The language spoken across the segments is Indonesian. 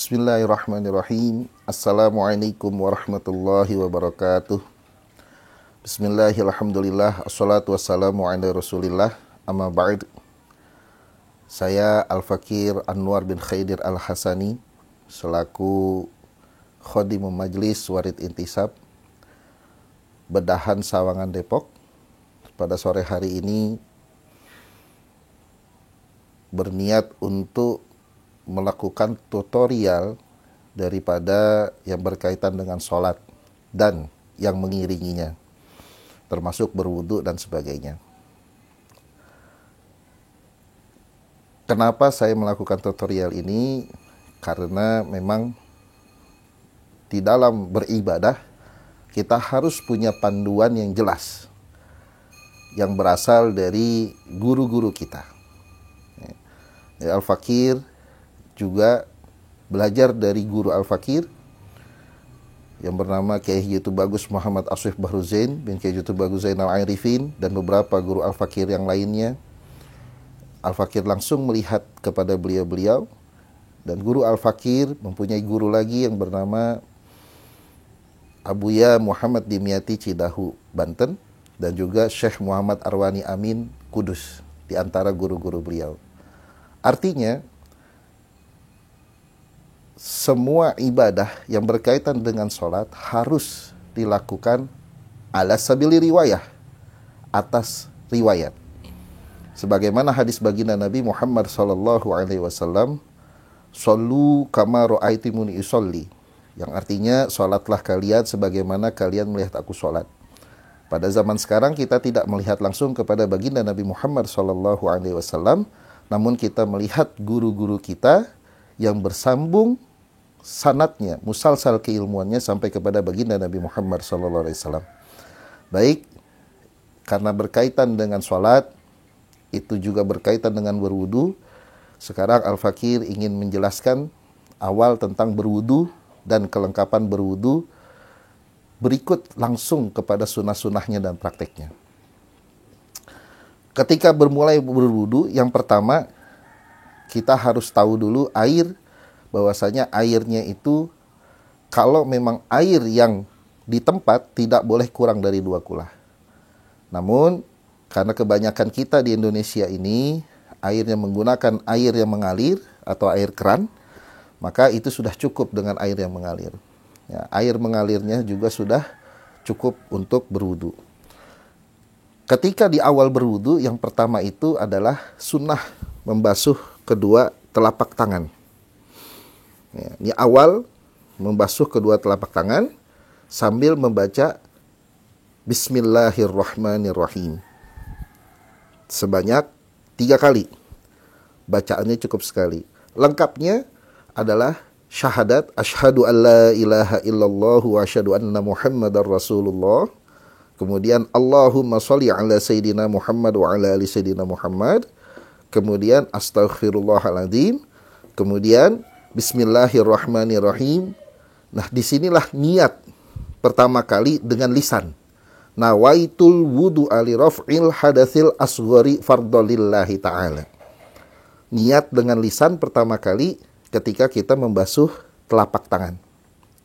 Bismillahirrahmanirrahim. Assalamualaikum warahmatullahi wabarakatuh. Bismillahirrahmanirrahim. Assalatu wassalamu ala rasulillah. Amma ba'd. Saya Al-Fakir Anwar bin Khaidir Al-Hasani selaku Khodimu Majlis Warid Intisab Bedahan Sawangan Depok. Pada sore hari ini berniat untuk melakukan tutorial daripada yang berkaitan dengan sholat dan yang mengiringinya, termasuk berwudu dan sebagainya. Kenapa saya melakukan tutorial ini? Karena memang di dalam beribadah kita harus punya panduan yang jelas yang berasal dari guru-guru kita. Al-Fakir juga belajar dari guru Al-Fakir yang bernama Kiai Haji Bagus Muhammad Asif Bahruzain bin Kiai Haji Bagus Zainal Arifin dan beberapa guru Al-Fakir yang lainnya. Al-Fakir langsung melihat kepada beliau-beliau, dan guru Al-Fakir mempunyai guru lagi yang bernama Abuya Muhammad Dimyati Cidahu Banten, dan juga Syekh Muhammad Arwani Amin Kudus, di antara guru-guru beliau. Artinya semua ibadah yang berkaitan dengan sholat harus dilakukan ala sabili riwayah, atas riwayat. Sebagaimana hadis baginda Nabi Muhammad SAW, "Shollu kama ra'aitumuni usolli", yang artinya sholatlah kalian sebagaimana kalian melihat aku sholat. Pada zaman sekarang kita tidak melihat langsung kepada baginda Nabi Muhammad SAW, namun kita melihat guru-guru kita yang bersambung sanadnya, musalsal keilmuannya sampai kepada baginda Nabi Muhammad SAW. Baik, karena berkaitan dengan sholat, itu juga berkaitan dengan berwudu. Sekarang Al-Fakir ingin menjelaskan awal tentang berwudu dan kelengkapan berwudu, berikut langsung kepada sunnah-sunnahnya dan prakteknya. Ketika bermulai berwudu, yang pertama kita harus tahu dulu air, bahwasanya airnya itu kalau memang air yang di tempat tidak boleh kurang dari 2 kulah. Namun karena kebanyakan kita di Indonesia ini airnya menggunakan air yang mengalir atau air keran, maka itu sudah cukup dengan air yang mengalir. Ya, air mengalirnya juga sudah cukup untuk berwudu. Ketika di awal berwudu, yang pertama itu adalah sunnah membasuh kedua telapak tangan. Ya, ini awal membasuh kedua telapak tangan sambil membaca Bismillahirrahmanirrahim sebanyak 3 kali. Bacaannya cukup sekali. Lengkapnya adalah syahadat asyhadu alla ilaha illallah wa asyhadu anna muhammadar rasulullah. Kemudian Allahumma sholli ala sayyidina Muhammad wa ala ali sayyidina Muhammad. Kemudian astaghfirullahaladzim. Kemudian bismillahirrahmanirrahim. Nah, disinilah niat pertama kali dengan lisan. Nawaitul wudu ali raf'il hadatsil asghari fardolillahi ta'ala. Niat dengan lisan pertama kali ketika kita membasuh telapak tangan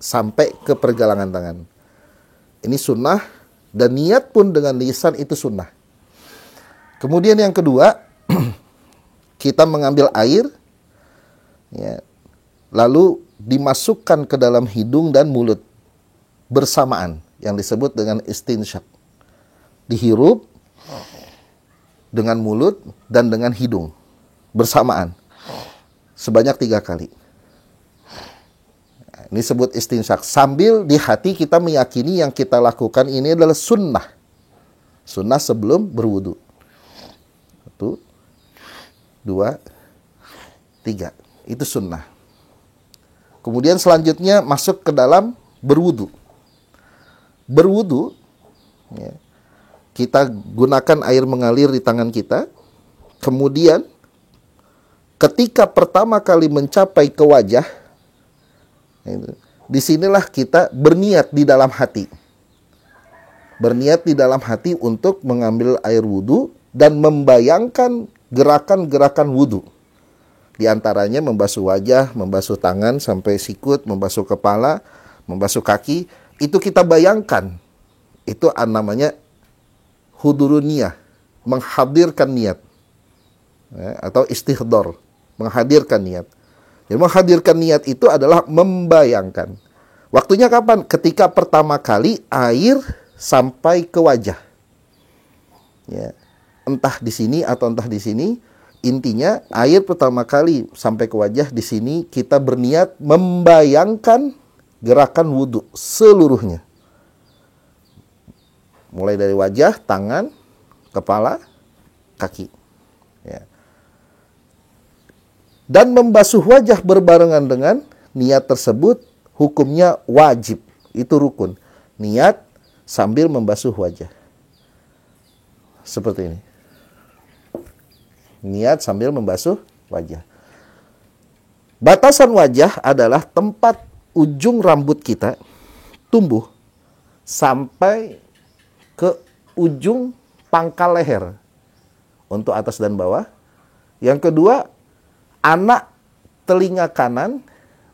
sampai ke pergelangan tangan. Ini sunnah, dan niat pun dengan lisan itu sunnah. Kemudian yang kedua, kita mengambil air, ya, lalu dimasukkan ke dalam hidung dan mulut bersamaan, yang disebut dengan istinsyak. Dihirup dengan mulut dan dengan hidung bersamaan sebanyak 3 kali. Ini disebut istinsyak. Sambil di hati kita meyakini yang kita lakukan ini adalah sunnah. Sunnah sebelum berwudu. 1, 2, 3. Itu sunnah. Kemudian selanjutnya masuk ke dalam berwudu. Berwudu, ya, kita gunakan air mengalir di tangan kita. Kemudian ketika pertama kali mencapai ke wajah, disinilah kita berniat di dalam hati. Berniat di dalam hati untuk mengambil air wudu dan membayangkan gerakan-gerakan wudu. Di antaranya membasuh wajah, membasuh tangan sampai sikut, membasuh kepala, membasuh kaki. Itu kita bayangkan. Itu namanya hudurun niyah, menghadirkan niat. Atau istihdor, menghadirkan niat. Jadi menghadirkan niat itu adalah membayangkan. Waktunya kapan? Ketika pertama kali air sampai ke wajah. Ya. Entah di sini atau entah di sini, intinya air pertama kali sampai ke wajah, di sini kita berniat membayangkan gerakan wudhu seluruhnya. Mulai dari wajah, tangan, kepala, kaki. Ya. Dan membasuh wajah berbarengan dengan niat tersebut, hukumnya wajib. Itu rukun. Niat sambil membasuh wajah. Seperti ini. Niat sambil membasuh wajah. Batasan wajah adalah tempat ujung rambut kita tumbuh sampai ke ujung pangkal leher untuk atas dan bawah. Yang kedua, anak telinga kanan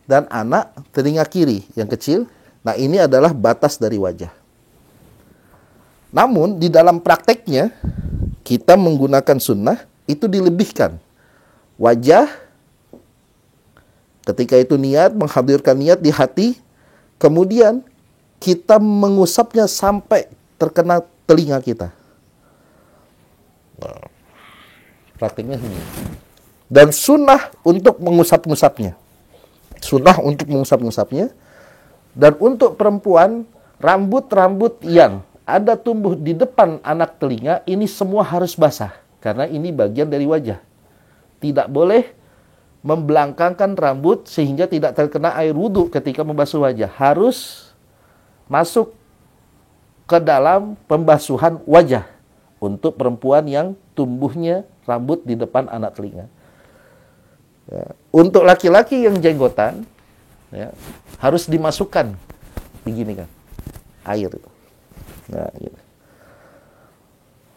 dan anak telinga kiri yang kecil. Nah, ini adalah batas dari wajah. Namun di dalam prakteknya kita menggunakan sunnah itu dilebihkan. Wajah ketika itu niat, menghadirkan niat di hati, kemudian kita mengusapnya sampai terkena telinga kita. Praktiknya ini. Dan sunnah untuk mengusap-ngusapnya. Sunnah untuk mengusap-ngusapnya. Dan untuk perempuan, rambut-rambut yang ada tumbuh di depan anak telinga, ini semua harus basah. Karena ini bagian dari wajah. Tidak boleh membelangkangkan rambut sehingga tidak terkena air wudhu ketika membasuh wajah. Harus masuk ke dalam pembasuhan wajah untuk perempuan yang tumbuhnya rambut di depan anak telinga. Ya. Untuk laki-laki yang jenggotan, ya, harus dimasukkan begini kan, air itu. Nah, gitu.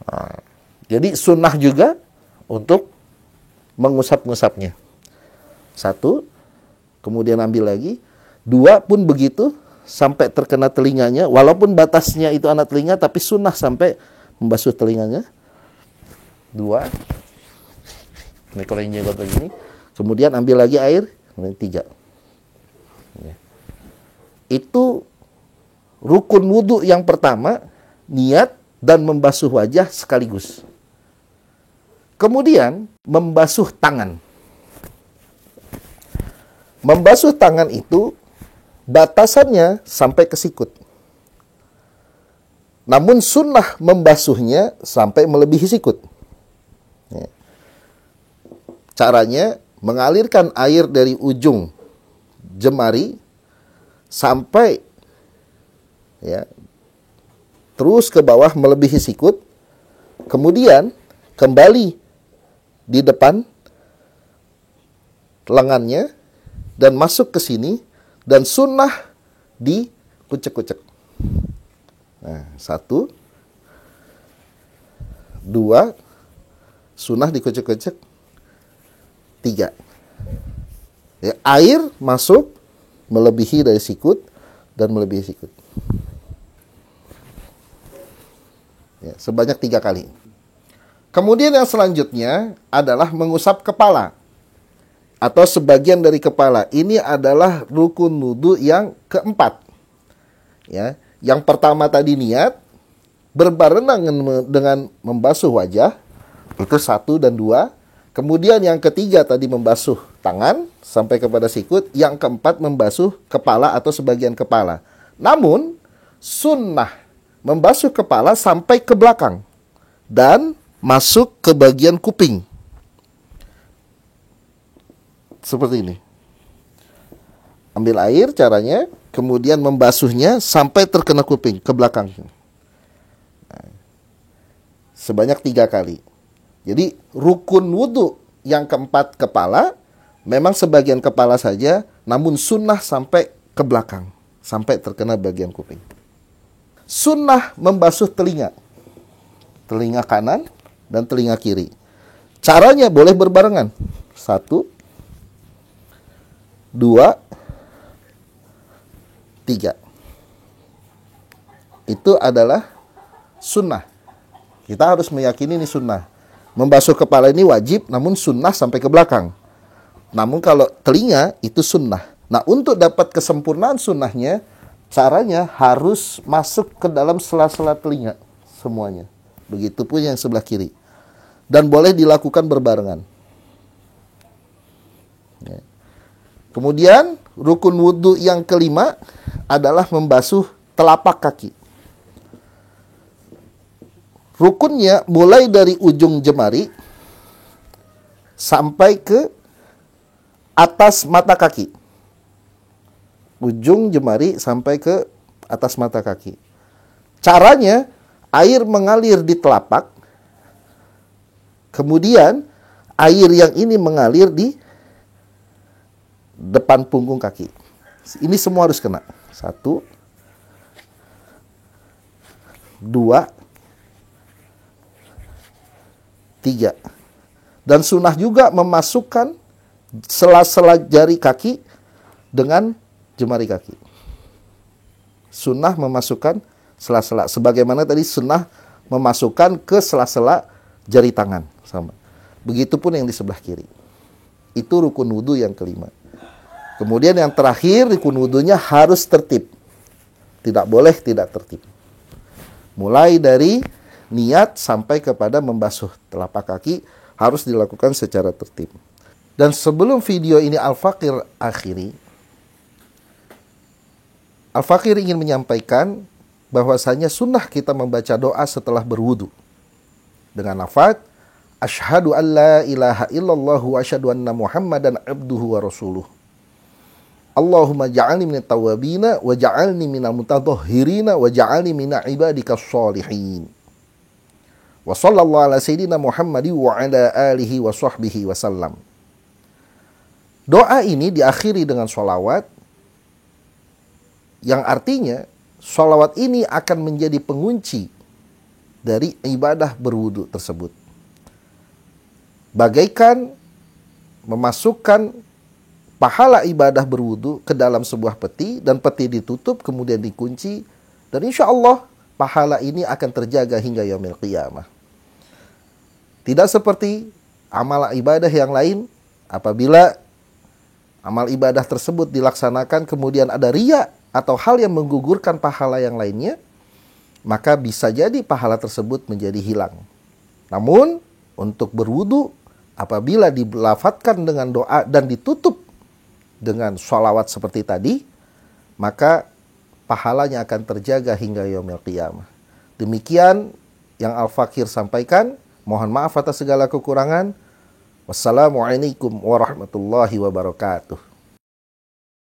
Nah, jadi sunnah juga untuk mengusap-ngusapnya. Satu, kemudian ambil lagi. Dua pun begitu, sampai terkena telinganya. Walaupun batasnya itu anak telinga, tapi sunnah sampai membasuh telinganya. Dua. Ini kalau yang jenggot begini. Kemudian ambil lagi air. Ini tiga. Itu rukun wudhu yang pertama, niat dan membasuh wajah sekaligus. Kemudian membasuh tangan. Membasuh tangan itu batasannya sampai ke sikut. Namun sunnah membasuhnya sampai melebihi sikut. Ya. Caranya mengalirkan air dari ujung jemari sampai ya, terus ke bawah melebihi sikut. Kemudian kembali di depan lengannya dan masuk ke sini, dan sunnah dikucek-kucek. Nah, satu, dua, sunnah dikucek-kucek, tiga. Ya, air masuk melebihi dari sikut dan melebihi sikut. Ya, sebanyak 3 kali. Kemudian yang selanjutnya adalah mengusap kepala atau sebagian dari kepala. Ini adalah rukun wudhu yang keempat. Ya, yang pertama tadi niat berbarengan dengan membasuh wajah, itu 1 dan 2. Kemudian yang ketiga tadi membasuh tangan sampai kepada sikut. Yang keempat membasuh kepala atau sebagian kepala. Namun sunnah membasuh kepala sampai ke belakang dan masuk ke bagian kuping. Seperti ini. Ambil air caranya, kemudian membasuhnya sampai terkena kuping, ke belakang. Nah, sebanyak 3 kali. Jadi rukun wudhu yang keempat kepala, memang sebagian kepala saja, namun sunnah sampai ke belakang, sampai terkena bagian kuping. Sunnah membasuh telinga. Telinga kanan dan telinga kiri. Caranya boleh berbarengan. 1, 2, 3. Itu adalah sunnah. Kita harus meyakini ini sunnah. Membasuh kepala ini wajib, namun sunnah sampai ke belakang. Namun kalau telinga itu sunnah. Nah, untuk dapat kesempurnaan sunnahnya, caranya harus masuk ke dalam sela-sela telinga semuanya. Begitupun yang sebelah kiri. Dan boleh dilakukan berbarengan. Ya. Kemudian rukun wudhu yang kelima adalah membasuh telapak kaki. Rukunnya mulai dari ujung jemari sampai ke atas mata kaki. Ujung jemari sampai ke atas mata kaki. Caranya, air mengalir di telapak. Kemudian, air yang ini mengalir di depan punggung kaki. Ini semua harus kena. 1, 2, 3. Dan sunnah juga memasukkan sela-sela jari kaki dengan jemari kaki. Sunnah memasukkan sela-sela. Sebagaimana tadi sunnah memasukkan ke sela-sela jari tangan. Sama. Begitupun yang di sebelah kiri. Itu rukun wudhu yang kelima. Kemudian yang terakhir, rukun wudhunya harus tertib. Tidak boleh tidak tertib. Mulai dari niat sampai kepada membasuh telapak kaki harus dilakukan secara tertib. Dan sebelum video ini Al-Fakir akhiri, Al-Fakir ingin menyampaikan bahwasanya sunnah kita membaca doa setelah berwudu dengan lafaz asyhadu an la ilaha illallah wa asyhadu anna Muhammadan abduhu wa rasuluh. Allahumma ja'alni minat tawabina wa ja'alni minal mutatahhirina wa ja'alni mina ibadikas sholihin. Wa sallallahu ala sayyidina Muhammadi wa ala alihi wa sahbihi wasallam. Doa ini diakhiri dengan sholawat, yang artinya sholawat ini akan menjadi pengunci dari ibadah berwudu tersebut. Bagaikan memasukkan pahala ibadah berwudu ke dalam sebuah peti, dan peti ditutup kemudian dikunci, dan insya Allah pahala ini akan terjaga hingga yaumil qiyamah. Tidak seperti amal ibadah yang lain, apabila amal ibadah tersebut dilaksanakan kemudian ada riya atau hal yang menggugurkan pahala yang lainnya, maka bisa jadi pahala tersebut menjadi hilang. Namun untuk berwudu, apabila dilafadzkan dengan doa dan ditutup dengan sholawat seperti tadi, maka pahalanya akan terjaga hingga yaumil qiyamah. Demikian yang Al-Fakir sampaikan. Mohon maaf atas segala kekurangan. Wassalamualaikum warahmatullahi wabarakatuh.